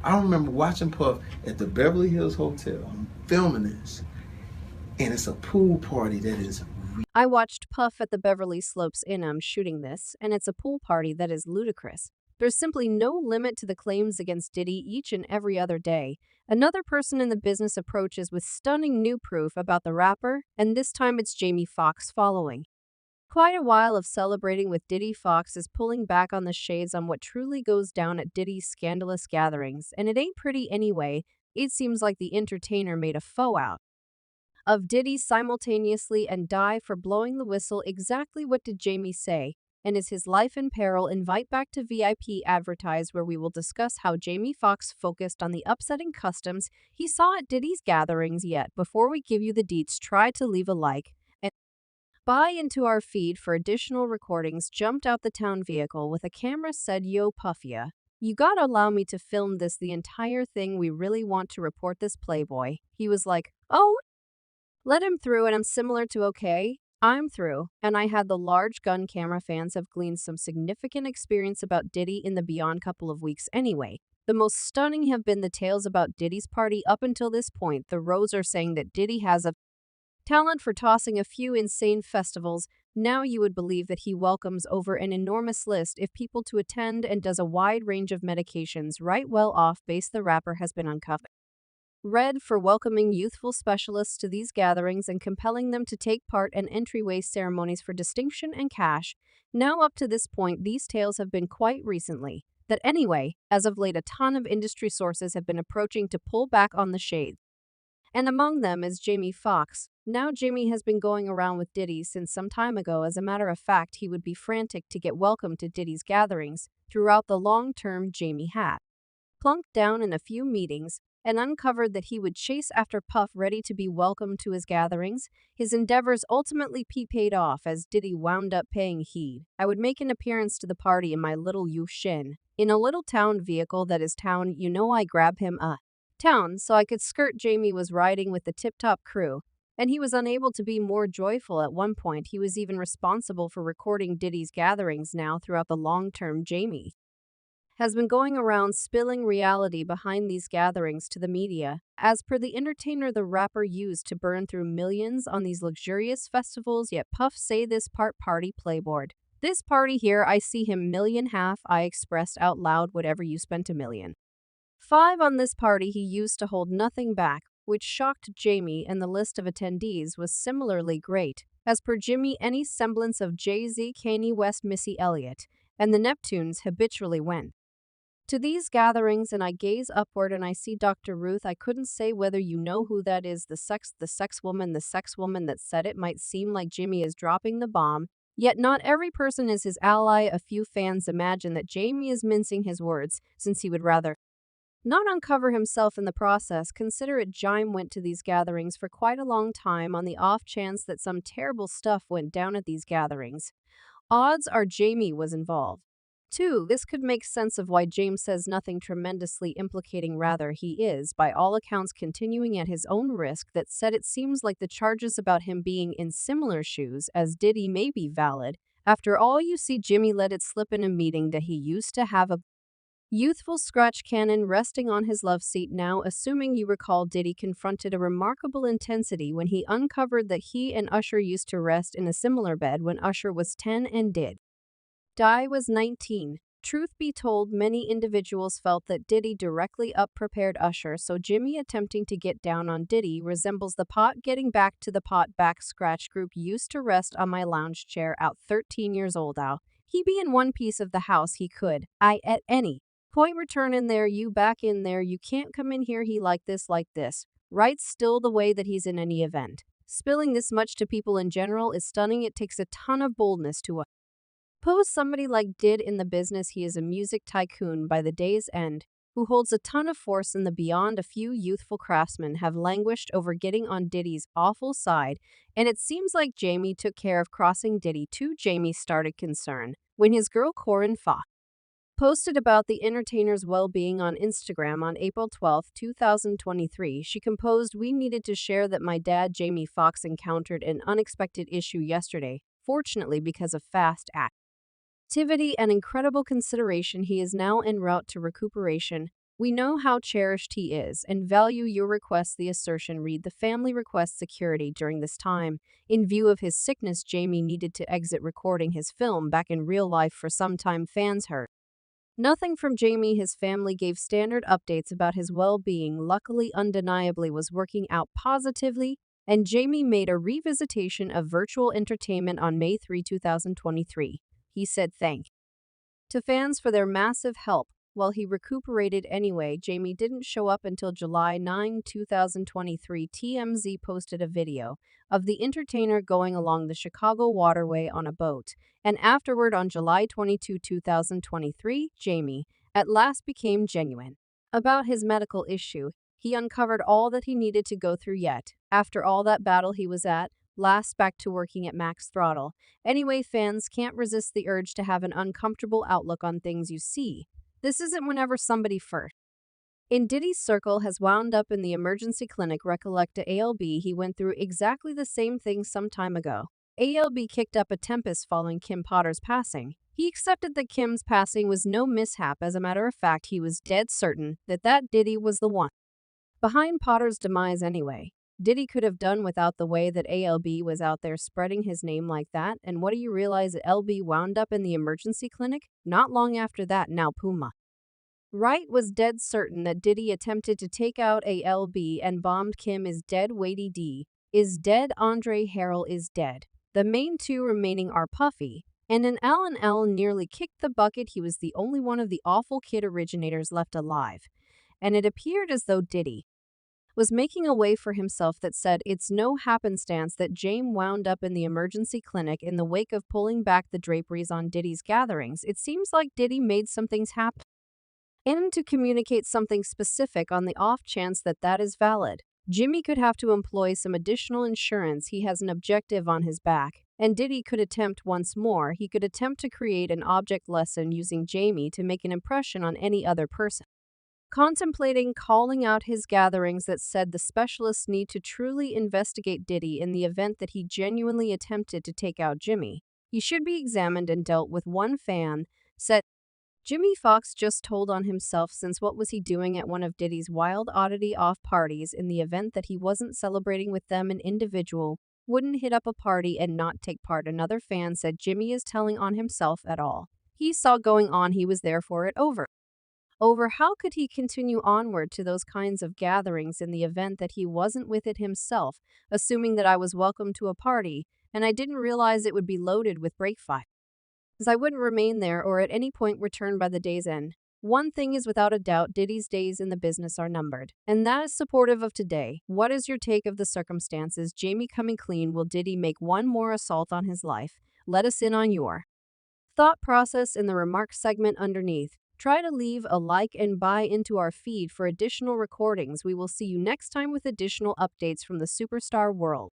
I remember watching Puff at the Beverly Hills Hotel. I'm filming this, and it's a pool party that is. I watched Puff at the Beverly Slopes Inn. I'm shooting this, and it's a pool party that is ludicrous. There's simply no limit to the claims against Diddy each and every other day. Another person in the business approaches with stunning new proof about the rapper, and this time it's Jamie Foxx following. Quite a while of celebrating with Diddy. Foxx is pulling back on the shades on what truly goes down at Diddy's scandalous gatherings, and it ain't pretty anyway. It seems like the entertainer made a faux out of Diddy simultaneously and die for blowing the whistle. Exactly what did Jamie say? And is his life in peril? Invite back to VIP Advertise, where we will discuss how Jamie Foxx focused on the upsetting customs he saw at Diddy's gatherings. Yet, before we give you the deets, try to leave a like and buy into our feed for additional recordings. Jumped out the town vehicle with a camera, said, "Yo, Puffia, you gotta allow me to film this, the entire thing. We really want to report this playboy." He was like, "Oh, let him through," and I'm similar to "okay, I'm through." And I had the large gun camera. Fans have gleaned some significant experience about Diddy in the beyond couple of weeks anyway. The most stunning have been the tales about Diddy's party up until this point. The Rose are saying that Diddy has a talent for tossing a few insane festivals. Now you would believe that he welcomes over an enormous list of people to attend and does a wide range of medications. Right, well off base, the rapper has been uncovered red for welcoming youthful specialists to these gatherings and compelling them to take part in entryway ceremonies for distinction and cash. Now, up to this point, these tales have been quite recently. That anyway, as of late, a ton of industry sources have been approaching to pull back on the shade. And among them is Jamie Foxx. Now, Jamie has been going around with Diddy since some time ago. As a matter of fact, he would be frantic to get welcome to Diddy's gatherings. Throughout the long term, Jamie had plunked down in a few meetings and uncovered that he would chase after Puff, ready to be welcomed to his gatherings. His endeavors ultimately paid off as Diddy wound up paying heed. "I would make an appearance to the party in my little Shin, in a little town vehicle that is town, you know. I grab him a town so I could skirt." Jamie was riding with the tip-top crew, and he was unable to be more joyful. At one point, he was even responsible for recording Diddy's gatherings. Now, throughout the long term, Jamie has been going around spilling reality behind these gatherings to the media. As per the entertainer, the rapper used to burn through millions on these luxurious festivals, yet Puff say this part party playboard. "This party here, I see him million half. I expressed out loud, whatever you spent $1,000,000 on this party." He used to hold nothing back, which shocked Jamie, and the list of attendees was similarly great. As per Jimmy, any semblance of Jay-Z, Kanye West, Missy Elliott, and the Neptunes habitually went to these gatherings, and I gaze upward and I see Dr. Ruth. I couldn't say whether you know who that is. The sex woman that said it. Might seem like Jimmy is dropping the bomb, yet not every person is his ally. A few fans imagine that Jamie is mincing his words, since he would rather not uncover himself in the process. Consider it, Jime went to these gatherings for quite a long time on the off chance that some terrible stuff went down at these gatherings. Odds are Jamie was involved. 2. This could make sense of why James says nothing tremendously implicating, rather he is, by all accounts, continuing at his own risk. That said, it seems like the charges about him being in similar shoes as Diddy may be valid. After all, you see, Jimmy let it slip in a meeting that he used to have a youthful scratch cannon resting on his love seat. Now, assuming you recall, Diddy confronted a remarkable intensity when he uncovered that he and Usher used to rest in a similar bed when Usher was 10 and Diddy was 19. Truth be told, many individuals felt that Diddy directly up-prepared Usher, so Jimmy attempting to get down on Diddy resembles the pot getting back to the pot. Back scratch group used to rest on my lounge chair out 13 years old out. He be in one piece of the house he could. I at any point return in there, you back in there, you can't come in here, he like this. Right, still the way that he's in any event. Spilling this much to people in general is stunning. It takes a ton of boldness to pose somebody like Did in the business. He is a music tycoon by the day's end, who holds a ton of force in the beyond. A few youthful craftsmen have languished over getting on Diddy's awful side, and it seems like Jamie took care of crossing Diddy too. Jamie started concern when his girl Corinne Foxx posted about the entertainer's well-being on Instagram on April 12, 2023. She composed, "We needed to share that my dad, Jamie Foxx, encountered an unexpected issue yesterday. Fortunately, because of fast activity and incredible consideration, he is now en route to recuperation. We know how cherished he is and value your request. The assertion read the family requests security during this time. In view of his sickness, Jamie needed to exit recording his film back in real life for some time. Fans heard nothing from Jamie. His family gave standard updates about his well-being. Luckily, undeniably was working out positively, and Jamie made a revisitation of virtual entertainment on May 3, 2023. He said thank to fans for their massive help. While he recuperated anyway, Jamie didn't show up until July 9, 2023. TMZ posted a video of the entertainer going along the Chicago waterway on a boat, and afterward on July 22, 2023, Jamie at last became genuine about his medical issue. He uncovered all that he needed to go through yet. After all that battle he was at, last back to working at max throttle. Anyway, fans can't resist the urge to have an uncomfortable outlook on things. You see, this isn't whenever somebody first in Diddy's circle has wound up in the emergency clinic. Recollect to ALB, he went through exactly the same thing some time ago. ALB kicked up a tempest following Kim Potter's passing. He accepted that Kim's passing was no mishap. As a matter of fact, he was dead certain that Diddy was the one behind Potter's demise anyway. Diddy could have done without the way that ALB was out there spreading his name like that, and what do you realize? That LB wound up in the emergency clinic? Not long after that. Now Puma Wright was dead certain that Diddy attempted to take out ALB and bombed. Kim is dead, Wadey D is dead, Andre Harrell is dead. The main two remaining are Puffy and an Alan. Allen nearly kicked the bucket. He was the only one of the awful kid originators left alive, and it appeared as though Diddy was making a way for himself. That said, it's no happenstance that James wound up in the emergency clinic in the wake of pulling back the draperies on Diddy's gatherings. It seems like Diddy made some things happen and to communicate something specific on the off chance that is valid. Jimmy could have to employ some additional insurance. He has an objective on his back, and Diddy could attempt once more. He could attempt to create an object lesson using Jamie to make an impression on any other person contemplating calling out his gatherings. That said, the specialists need to truly investigate Diddy in the event that he genuinely attempted to take out Jimmy. He should be examined and dealt with. One fan said Jimmy Foxx just told on himself, since what was he doing at one of Diddy's wild oddity off parties? In the event that he wasn't celebrating with them, an individual wouldn't hit up a party and not take part. Another fan said Jimmy is telling on himself at all he saw going on. He was there for it. Over how could he continue onward to those kinds of gatherings in the event that he wasn't with it himself, assuming that I was welcome to a party and I didn't realize it would be loaded with break fire, as I wouldn't remain there or at any point return by the day's end. One thing is without a doubt, Diddy's days in the business are numbered, and that is supportive of today. What is your take of the circumstances? Jamie coming clean. Will Diddy make one more assault on his life? Let us in on your thought process in the remarks segment underneath. Try to leave a like and buy into our feed for additional recordings. We will see you next time with additional updates from the superstar world.